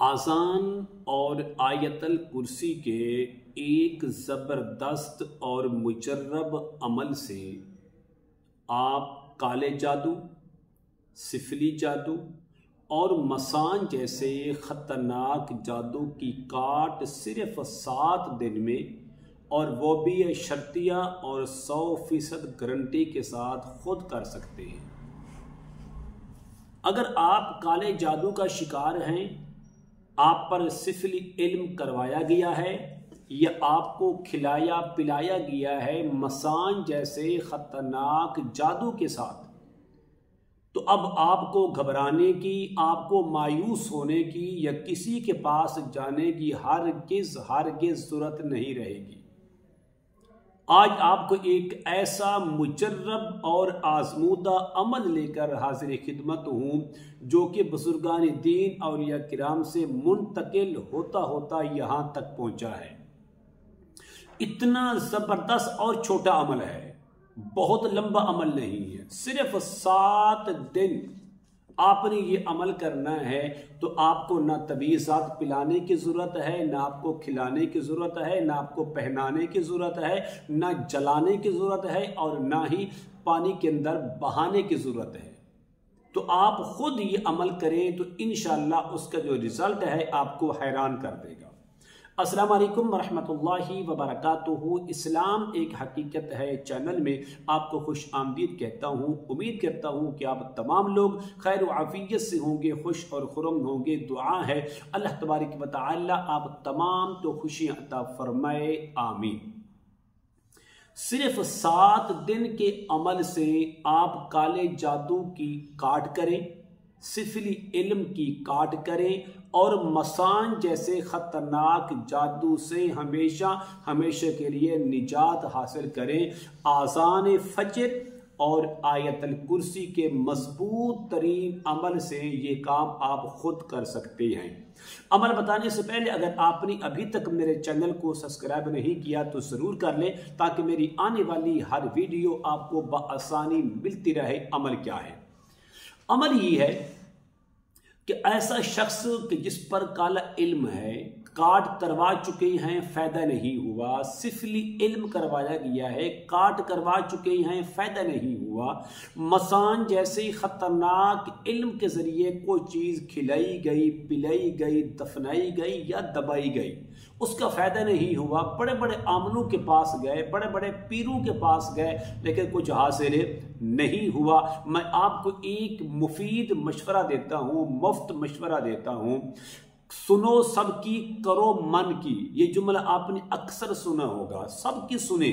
آذان اور آیت الکرسی کے ایک زبردست اور مجرب عمل سے آپ کالے جادو، سفلی جادو اور مسان جیسے خطرناک جادو کی کاٹ صرف 7 دن میں، اور وہ بھی شرطیہ اور 100% گارنٹی کے ساتھ خود کر سکتے ہیں۔ اگر آپ کالے جادو کا شکار ہیں، آپ پر سفلی علم کروایا گیا ہے یا آپ کو کھلایا پلایا گیا ہے مسان جیسے خطرناک جادو کے ساتھ، تو اب آپ کو گھبرانے کی، آپ کو مایوس ہونے کی یا کسی کے پاس جانے کی ہرگز ضرورت نہیں رہے گی۔ آج آپ کو ایک ایسا مجرب اور آزمودہ عمل لے کر حاضر خدمت ہوں جو کہ بزرگان دین اولیاء کرام سے منتقل ہوتا یہاں تک پہنچا ہے۔ اتنا زبردست اور چھوٹا عمل ہے، بہت لمبا عمل نہیں ہے، صرف 7 دن آپ نے یہ عمل کرنا ہے، تو آپ کو نہ طبیعیات پلانے کی ضرورت ہے، نہ آپ کو کھلانے کی ضرورت ہے، نہ آپ کو پہنانے کی ضرورت ہے، نہ جلانے کی ضرورت ہے، اور نہ ہی پانی کے اندر بہانے کی ضرورت ہے۔ تو آپ خود یہ عمل کریں تو انشاءاللہ اس کا جو رزلٹ ہے آپ کو حیران کر دے گا۔ السلام علیکم ورحمۃ اللہ وبرکاتہ۔ اسلام ایک حقیقت ہے چینل میں آپ کو خوش آمدید کہتا ہوں۔ امید کرتا ہوں کہ آپ تمام لوگ خیر و عافیت سے ہوں گے، خوش اور خرم ہوں گے۔ دعا ہے اللہ تبارک و تعالی آپ تمام تو خوشیاں عطا فرمائے، آمین۔ صرف 7 دن کے عمل سے آپ کالے جادو کی کاٹ کریں، سفلی علم کی کاٹ کریں اور مسان جیسے خطرناک جادو سے ہمیشہ کے لیے نجات حاصل کریں۔ آذان فجر اور آیت الکرسی کے مضبوط ترین عمل سے یہ کام آپ خود کر سکتے ہیں۔ عمل بتانے سے پہلے اگر آپ نے ابھی تک میرے چینل کو سبسکرائب نہیں کیا تو ضرور کر لیں تاکہ میری آنے والی ہر ویڈیو آپ کو بآسانی ملتی رہے۔ عمل کیا ہے؟ عمل یہ ہے کہ ایسا شخص کہ جس پر کالا علم ہے، کاٹ کروا چکے ہیں، فائدہ نہیں ہوا، سفلی علم کروایا گیا ہے، کاٹ کروا چکے ہیں، فائدہ نہیں ہوا، مسان جیسے خطرناک علم کے ذریعے کوئی چیز کھلائی گئی، پلائی گئی، دفنائی گئی یا دبائی گئی، اس کا فائدہ نہیں ہوا، بڑے بڑے عاملوں کے پاس گئے، بڑے بڑے پیروں کے پاس گئے، لیکن کچھ حاصل نہیں ہوا۔ میں آپ کو ایک مفید مشورہ دیتا ہوں، مفت مشورہ دیتا ہوں، سنو سب کی، کرو من کی۔ یہ جملہ آپ نے اکثر سنا ہوگا، سب کی سنیں،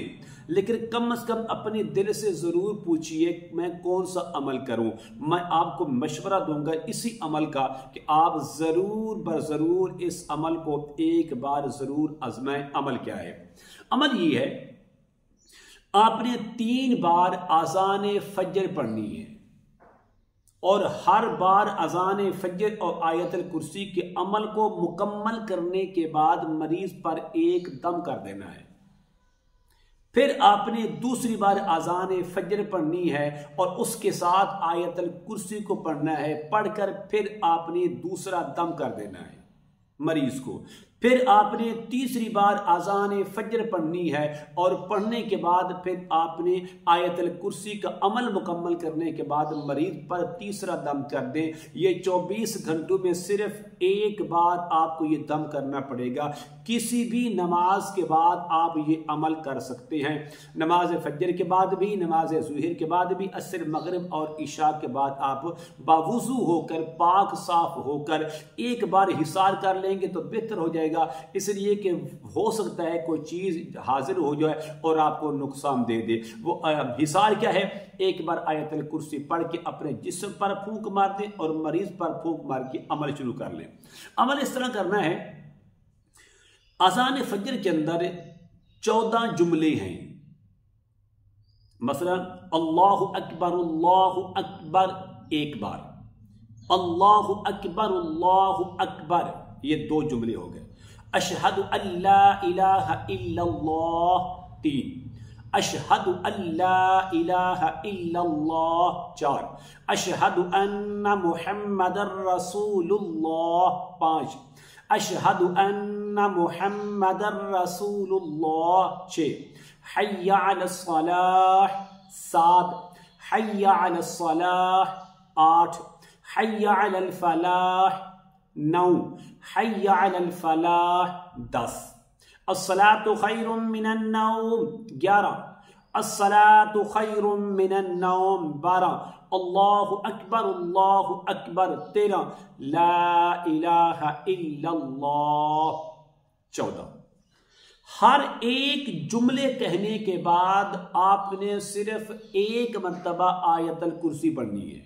لیکن کم از کم اپنے دل سے ضرور پوچھئے میں کون سا عمل کروں۔ میں آپ کو مشورہ دوں گا اسی عمل کا کہ آپ ضرور ضرور اس عمل کو ایک بار ضرور آزمائیں۔ عمل کیا ہے؟ عمل یہ ہے، آپ نے 3 بار آذان فجر پڑھنی ہے، اور ہر بار اذان فجر اور آیت الکرسی کے عمل کو مکمل کرنے کے بعد مریض پر ایک دم کر دینا ہے۔ پھر آپ نے دوسری بار اذان فجر پڑھنی ہے اور اس کے ساتھ آیت الکرسی کو پڑھنا ہے، پڑھ کر پھر آپ نے دوسرا دم کر دینا ہے مریض کو۔ پھر آپ نے تیسری بار اذان فجر پڑھنی ہے، اور پڑھنے کے بعد پھر آپ نے آیت الکرسی کا عمل مکمل کرنے کے بعد مریض پر تیسرا دم کر دیں۔ یہ 24 گھنٹوں میں صرف ایک بار آپ کو یہ دم کرنا پڑے گا۔ کسی بھی نماز کے بعد آپ یہ عمل کر سکتے ہیں، نماز فجر کے بعد بھی، نماز ظہر کے بعد بھی، عصر مغرب اور عشاء کے بعد آپ باوضو ہو کر، پاک صاف ہو کر ایک بار حصار کر لیں گے تو بہتر ہو جائے گا، اس لیے کہ ہو سکتا ہے کوئی چیز حاضر ہو جائے اور آپ کو نقصان دے دے۔ وہ حصار کیا ہے؟ ایک بار آیت الکرسی پڑھ کے اپنے جسم پر پھونک مار دیں اور مریض پر پھونک مار کے عمل شروع کر لیں۔ عمل اس طرح کرنا ہے، اذان فجر کے اندر 14 جملے ہیں، مثلا اللہ اکبر ایک بار، اللہ اکبر یہ 2 جملے ہو گئے، اشہد ان لا الہ الا اللہ 3، اشہد ان لا الہ الا اللہ 4 اشہد ان محمد رسول اللہ 5 اشہد ان محمد رسول اللہ 6 حی علی الصلاح 7 حی علی الصلاح 8 حی علی الفلاح 9 حی علی الفلاح 10 الصلاة خیر من النوم 11 الصلاة خیر من النوم 12 اللہ اکبر 13 لا الہ الا اللہ 14 ہر ایک جملے کہنے کے بعد آپ نے صرف ایک مرتبہ آیت الکرسی پڑھنی ہے،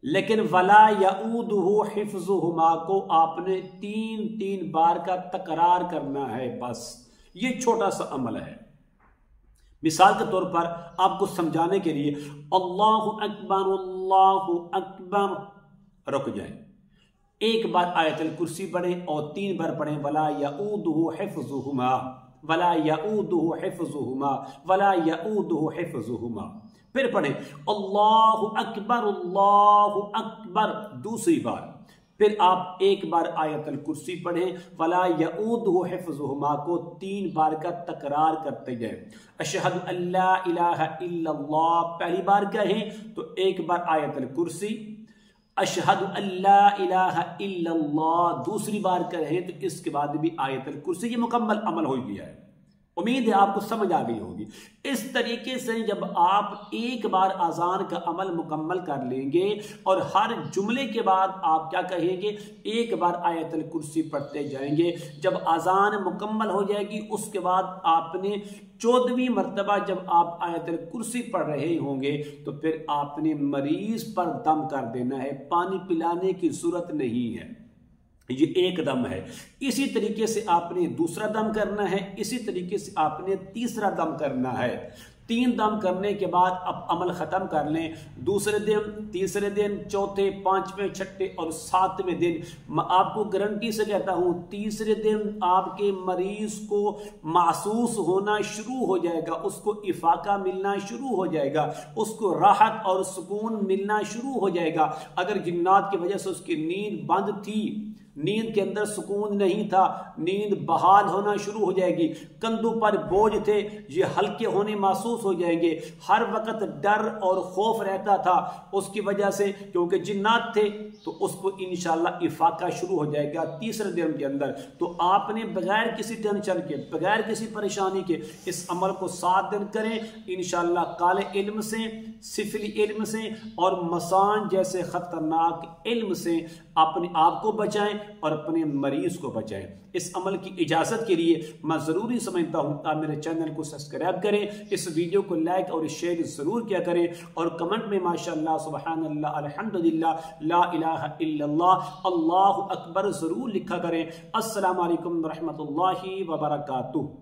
لیکن وَلَا يَؤُودُهُ حِفْظُهُمَا کو آپ نے 3 بار کا تکرار کرنا ہے۔ بس یہ چھوٹا سا عمل ہے۔ مثال کے طور پر آپ کو سمجھانے کے لیے اللہ اکبر رک جائیں، ایک بار آیت الکرسی پڑھیں اور 3 بار پڑھیں وَلَا يَؤُودُهُ حِفْظُهُمَا وَلَا يَؤُودُهُ حِفْظُهُمَا وَلَا يَؤُودُهُ حِفْظُهُمَا، پھر پڑھیں اللہ اکبر دوسری بار، پھر آپ ایک بار آیت الکرسی پڑھیں وَلَا يَؤُودُهُ حِفْظُهُمَا کو 3 بار کا تکرار کرتے جائیں۔ اشہد ان لا الہ الا اللہ پہلی بار کہیں تو ایک بار آیت الکرسی، اشہد ان لا الہ الا اللہ دوسری بار کہیں تو اس کے بعد بھی آیت الکرسی، یہ مکمل عمل ہو گیا ہے۔ امید ہے آپ کو سمجھ آ گئی ہوگی۔ اس طریقے سے جب آپ ایک بار اذان کا عمل مکمل کر لیں گے اور ہر جملے کے بعد آپ کیا کہیں گے، ایک بار آیت الکرسی پڑھتے جائیں گے، جب اذان مکمل ہو جائے گی اس کے بعد آپ نے 14ویں مرتبہ جب آپ آیت الکرسی پڑھ رہے ہوں گے تو پھر آپ نے مریض پر دم کر دینا ہے، پانی پلانے کی ضرورت نہیں ہے، یہ ایک دم ہے۔ اسی طریقے سے آپ نے دوسرا دم کرنا ہے، اسی طریقے سے آپ نے تیسرا دم کرنا ہے۔ 3 دم کرنے کے بعد اب عمل ختم کر لیں، دوسرے دن، تیسرے دن، چوتھے، 5ویں، 6ٹھے اور 7ویں دن میں آپ کو گارنٹی سے کہتا ہوں تیسرے دن آپ کے مریض کو محسوس ہونا شروع ہو جائے گا، اس کو افاقہ ملنا شروع ہو جائے گا، اس کو راحت اور سکون ملنا شروع ہو جائے گا۔ اگر جنات کی وجہ سے اس کی نیند بند تھی، نیند کے اندر سکون نہیں تھا، نیند بحال ہونا شروع ہو جائے گی، کندھوں پر بوجھ تھے یہ ہلکے ہونے محسوس ہو جائیں گے، ہر وقت ڈر اور خوف رہتا تھا اس کی وجہ سے کیونکہ جنات تھے، تو اس کو انشاءاللہ افاقہ شروع ہو جائے گا تیسرے دن کے اندر۔ تو آپ نے بغیر کسی ٹینشن کے، بغیر کسی پریشانی کے اس عمل کو 7 دن کریں، انشاءاللہ کالے علم سے، سفلی علم سے اور مسان جیسے خطرناک علم سے اپنے آپ کو بچائیں اور اپنے مریض کو بچائیں۔ اس عمل کی اجازت کے لیے میں ضروری سمجھتا ہوں آپ میرے چینل کو سبسکرائب کریں، اس ویڈیو کو لائک اور شیئر ضرور کیا کریں اور کمنٹ میں ماشاءاللہ، سبحان اللہ، الحمدللہ، لا الہ الا اللہ، اللہ اکبر ضرور لکھا کریں۔ السلام علیکم ورحمۃ اللہ وبرکاتہ۔